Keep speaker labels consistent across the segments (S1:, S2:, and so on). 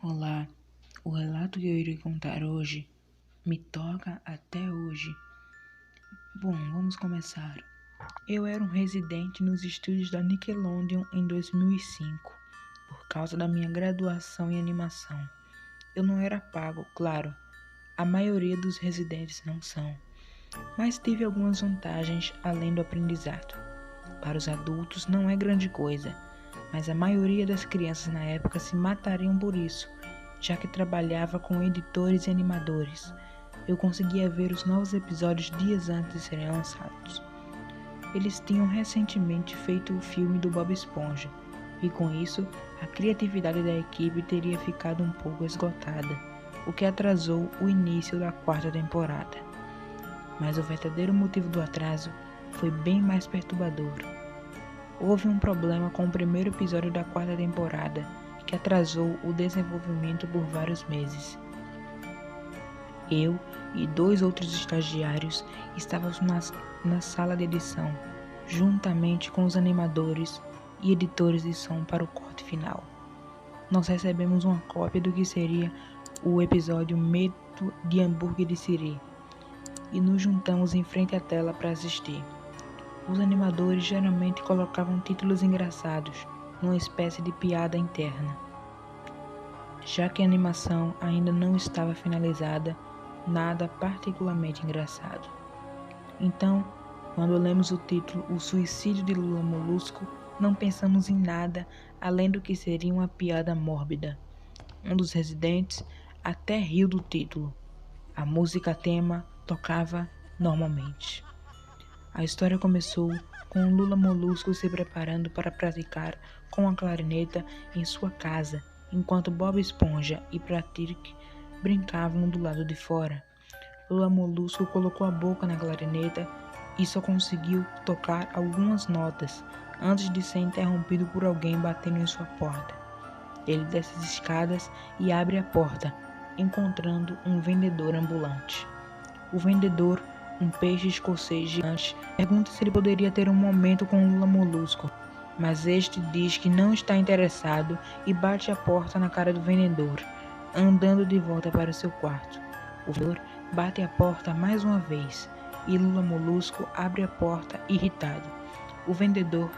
S1: Olá, o relato que eu irei contar hoje me toca até hoje. Bom, vamos começar. Eu era um residente nos estúdios da Nickelodeon em 2005, por causa da minha graduação em animação. Eu não era pago, claro, a maioria dos residentes não são, mas tive algumas vantagens além do aprendizado. Para os adultos não é grande coisa, mas a maioria das crianças na época se matariam por isso, já que trabalhava com editores e animadores. Eu conseguia ver os novos episódios dias antes de serem lançados. Eles tinham recentemente feito o filme do Bob Esponja, e com isso, a criatividade da equipe teria ficado um pouco esgotada, o que atrasou o início da quarta temporada. Mas o verdadeiro motivo do atraso foi bem mais perturbador. Houve um problema com o primeiro episódio da quarta temporada, que atrasou o desenvolvimento por vários meses. Eu e 2 outros estagiários estávamos na sala de edição, juntamente com os animadores e editores de som para o corte final. Nós recebemos uma cópia do que seria o episódio Medo de Hambúrguer de Siri e nos juntamos em frente à tela para assistir. Os animadores geralmente colocavam títulos engraçados, numa espécie de piada interna. Já que a animação ainda não estava finalizada, nada particularmente engraçado. Então, quando lemos o título O Suicídio de Lula Molusco, não pensamos em nada além do que seria uma piada mórbida. Um dos residentes até riu do título. A música tema tocava normalmente. A história começou com Lula Molusco se preparando para praticar com a clarineta em sua casa, enquanto Bob Esponja e Patrick brincavam do lado de fora. Lula Molusco colocou a boca na clarineta e só conseguiu tocar algumas notas antes de ser interrompido por alguém batendo em sua porta. Ele desce as escadas e abre a porta, encontrando um vendedor ambulante. O vendedor, um peixe escocês gigante, pergunta se ele poderia ter um momento com Lula Molusco, mas este diz que não está interessado e bate a porta na cara do vendedor, andando de volta para seu quarto. O vendedor bate a porta mais uma vez e Lula Molusco abre a porta irritado. O vendedor,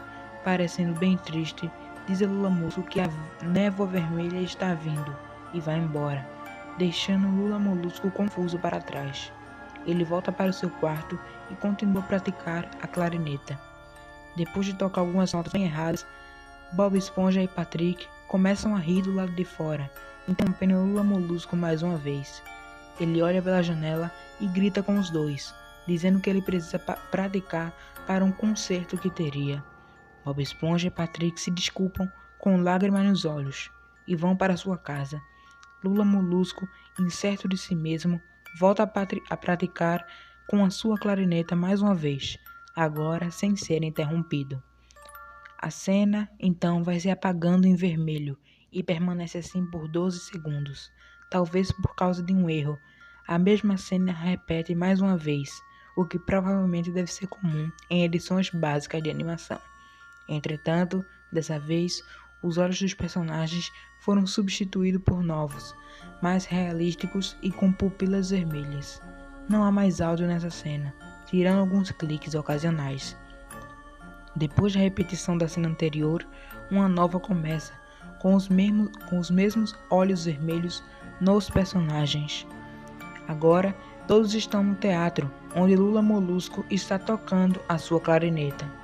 S1: parecendo bem triste, diz a Lula Molusco que a névoa vermelha está vindo e vai embora, deixando Lula Molusco confuso para trás. Ele volta para o seu quarto e continua a praticar a clarineta. Depois de tocar algumas notas bem erradas, Bob Esponja e Patrick começam a rir do lado de fora, interrompendo Lula Molusco mais uma vez. Ele olha pela janela e grita com os dois, dizendo que ele precisa praticar para um concerto que teria. Bob Esponja e Patrick se desculpam com lágrimas nos olhos e vão para sua casa. Lula Molusco, incerto de si mesmo, volta a praticar com a sua clarineta mais uma vez, agora sem ser interrompido. A cena então vai se apagando em vermelho e permanece assim por 12 segundos, talvez por causa de um erro. A mesma cena repete mais uma vez, o que provavelmente deve ser comum em edições básicas de animação. Entretanto, dessa vez, os olhos dos personagens foram substituídos por novos, mais realísticos e com pupilas vermelhas. Não há mais áudio nessa cena, tirando alguns cliques ocasionais. Depois da repetição da cena anterior, uma nova começa, com os mesmos olhos vermelhos nos personagens. Agora, todos estão no teatro, onde Lula Molusco está tocando a sua clarineta.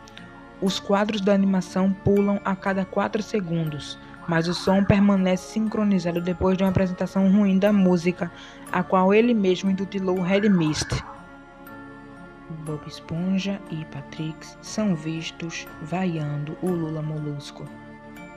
S1: Os quadros da animação pulam a cada 4 segundos, mas o som permanece sincronizado depois de uma apresentação ruim da música, a qual ele mesmo intitulou Red Mist. Bob Esponja e Patrick são vistos vaiando o Lula Molusco.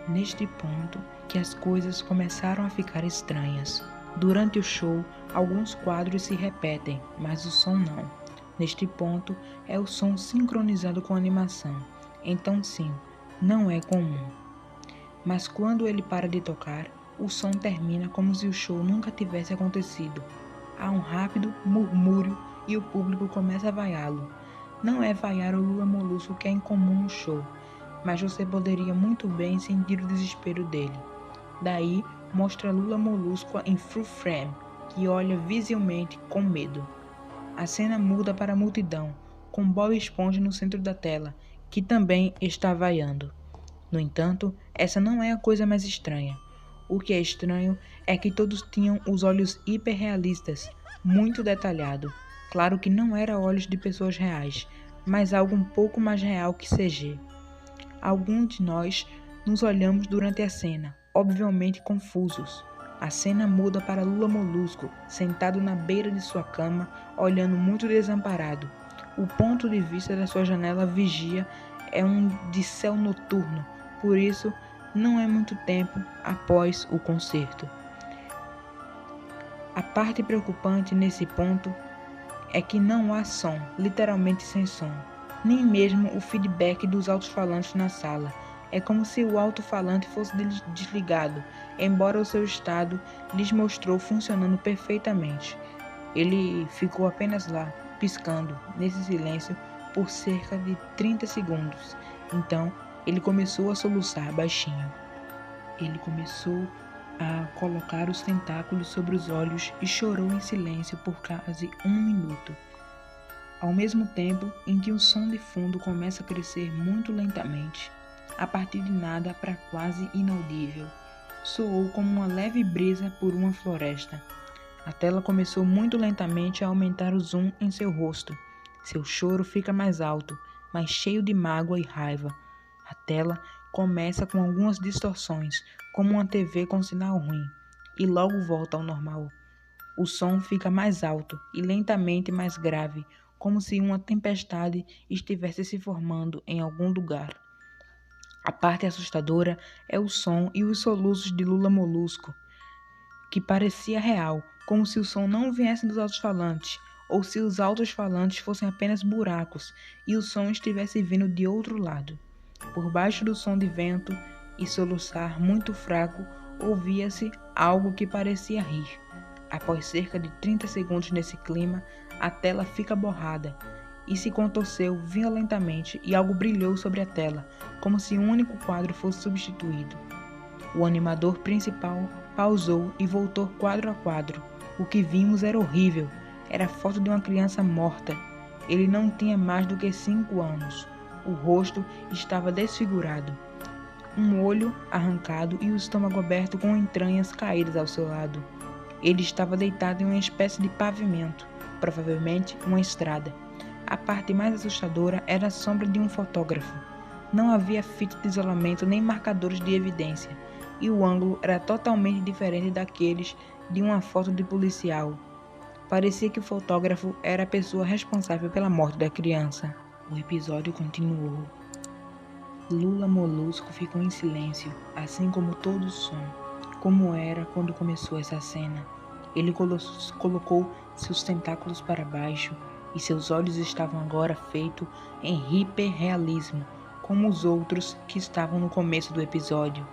S1: Neste ponto que as coisas começaram a ficar estranhas. Durante o show, alguns quadros se repetem, mas o som não. Neste ponto, é o som sincronizado com a animação. Então sim, não é comum. Mas quando ele para de tocar, o som termina como se o show nunca tivesse acontecido. Há um rápido murmúrio e o público começa a vaiá-lo. Não é vaiar o Lula Molusco que é incomum no show, mas você poderia muito bem sentir o desespero dele. Daí, mostra Lula Molusco em full frame, que olha visivelmente com medo. A cena muda para a multidão, com Bob Esponja no centro da tela, que também está vaiando. No entanto, essa não é a coisa mais estranha. O que é estranho é que todos tinham os olhos hiperrealistas, muito detalhado. Claro que não eram olhos de pessoas reais, mas algo um pouco mais real que CG. Alguns de nós nos olhamos durante a cena, obviamente confusos. A cena muda para Lula Molusco, sentado na beira de sua cama, olhando muito desamparado. O ponto de vista da sua janela vigia é um de céu noturno, por isso não é muito tempo após o concerto. A parte preocupante nesse ponto é que não há som, literalmente sem som, nem mesmo o feedback dos alto-falantes na sala. É como se o alto-falante fosse desligado, embora o seu estado lhes mostrou funcionando perfeitamente. Ele ficou apenas lá, piscando, nesse silêncio, por cerca de 30 segundos. Então, ele começou a soluçar baixinho. Ele começou a colocar os tentáculos sobre os olhos e chorou em silêncio por quase 1 minuto. Ao mesmo tempo em que o som de fundo começa a crescer muito lentamente, a partir de nada para quase inaudível, soou como uma leve brisa por uma floresta. A tela começou muito lentamente a aumentar o zoom em seu rosto. Seu choro fica mais alto, mais cheio de mágoa e raiva. A tela começa com algumas distorções, como uma TV com sinal ruim, e logo volta ao normal. O som fica mais alto e lentamente mais grave, como se uma tempestade estivesse se formando em algum lugar. A parte assustadora é o som e os soluços de Lula Molusco, que parecia real, como se o som não viesse dos alto-falantes, ou se os alto-falantes fossem apenas buracos e o som estivesse vindo de outro lado. Por baixo do som de vento e soluçar muito fraco, ouvia-se algo que parecia rir. Após cerca de 30 segundos nesse clima, a tela fica borrada e se contorceu violentamente e algo brilhou sobre a tela, como se um único quadro fosse substituído. O animador principal pausou e voltou quadro a quadro. O que vimos era horrível. Era a foto de uma criança morta. Ele não tinha mais do que 5 anos. O rosto estava desfigurado. Um olho arrancado e o estômago aberto com entranhas caídas ao seu lado. Ele estava deitado em uma espécie de pavimento, provavelmente uma estrada. A parte mais assustadora era a sombra de um fotógrafo. Não havia fita de isolamento nem marcadores de evidência, e o ângulo era totalmente diferente daqueles de uma foto de policial. Parecia que o fotógrafo era a pessoa responsável pela morte da criança. O episódio continuou. Lula Molusco ficou em silêncio, assim como todo o som, como era quando começou essa cena. Ele colocou seus tentáculos para baixo e seus olhos estavam agora feitos em hiperrealismo, como os outros que estavam no começo do episódio.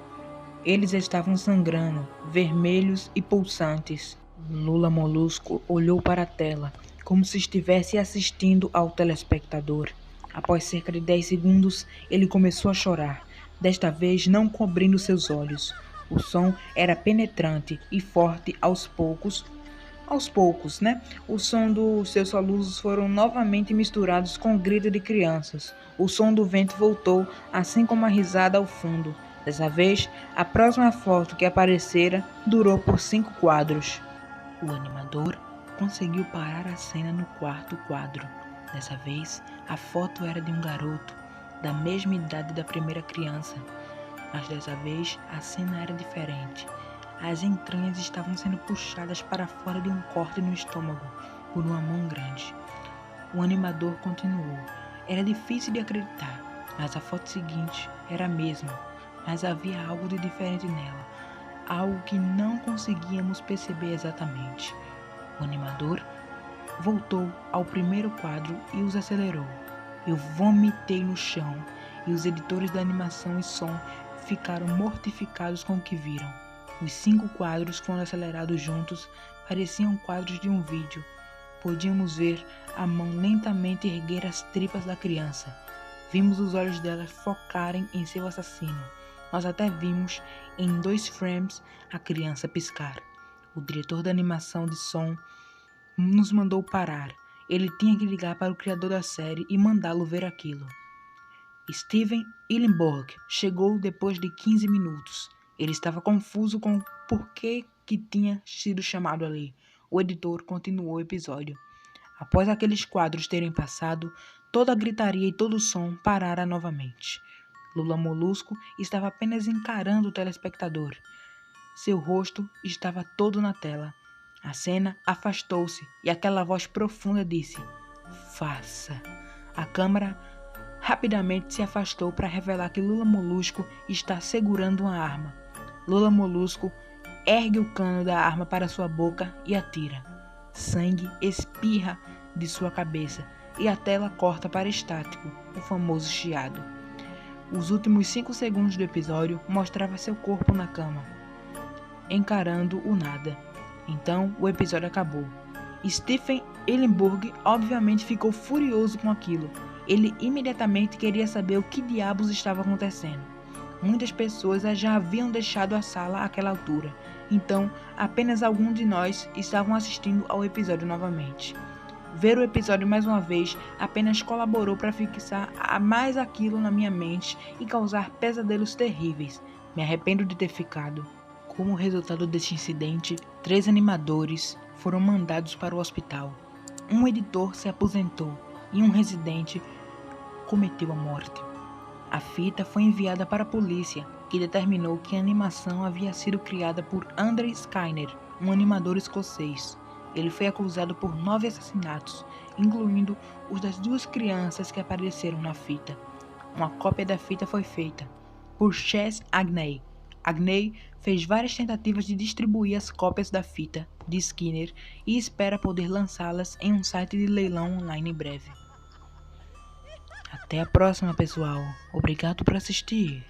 S1: Eles estavam sangrando, vermelhos e pulsantes. Lula Molusco olhou para a tela, como se estivesse assistindo ao telespectador. Após cerca de 10 segundos, ele começou a chorar, desta vez não cobrindo seus olhos. O som era penetrante e forte aos poucos, O som dos seus soluços foram novamente misturados com o grito de crianças. O som do vento voltou, assim como a risada ao fundo. Dessa vez, a próxima foto que aparecera durou por 5 quadros. O animador conseguiu parar a cena no 4º quadro. Dessa vez, a foto era de um garoto, da mesma idade da primeira criança. Mas dessa vez, a cena era diferente. As entranhas estavam sendo puxadas para fora de um corte no estômago por uma mão grande. O animador continuou. Era difícil de acreditar, mas a foto seguinte era a mesma, mas havia algo de diferente nela, algo que não conseguíamos perceber exatamente. O animador voltou ao primeiro quadro e os acelerou. Eu vomitei no chão e os editores da animação e som ficaram mortificados com o que viram. Os 5 quadros, quando acelerados juntos, pareciam quadros de um vídeo. Podíamos ver a mão lentamente erguer as tripas da criança. Vimos os olhos dela focarem em seu assassino. Nós até vimos em 2 frames a criança piscar. O diretor da animação de som nos mandou parar. Ele tinha que ligar para o criador da série e mandá-lo ver aquilo. Steven Hillenburg chegou depois de 15 minutos. Ele estava confuso com o porquê que tinha sido chamado ali. O editor continuou o episódio. Após aqueles quadros terem passado, toda a gritaria e todo o som parara novamente. Lula Molusco estava apenas encarando o telespectador. Seu rosto estava todo na tela. A cena afastou-se e aquela voz profunda disse: "Faça." A câmera rapidamente se afastou para revelar que Lula Molusco está segurando uma arma. Lula Molusco ergue o cano da arma para sua boca e atira. Sangue espirra de sua cabeça e a tela corta para estático, o famoso chiado. Os últimos 5 segundos do episódio mostrava seu corpo na cama, encarando o nada. Então o episódio acabou. Steven Hillenburg obviamente ficou furioso com aquilo. Ele imediatamente queria saber o que diabos estava acontecendo. Muitas pessoas já haviam deixado a sala àquela altura, então apenas alguns de nós estavam assistindo ao episódio novamente. Ver o episódio mais uma vez apenas colaborou para fixar mais aquilo na minha mente e causar pesadelos terríveis. Me arrependo de ter ficado. Como resultado deste incidente, 3 animadores foram mandados para o hospital. Um editor se aposentou e um residente cometeu a morte. A fita foi enviada para a polícia, que determinou que a animação havia sido criada por Andrew Skinner, um animador escocês. Ele foi acusado por 9 assassinatos, incluindo os das 2 crianças que apareceram na fita. Uma cópia da fita foi feita por Chas Agney. Agney fez várias tentativas de distribuir as cópias da fita de Skinner e espera poder lançá-las em um site de leilão online em breve. Até a próxima, pessoal. Obrigado por assistir.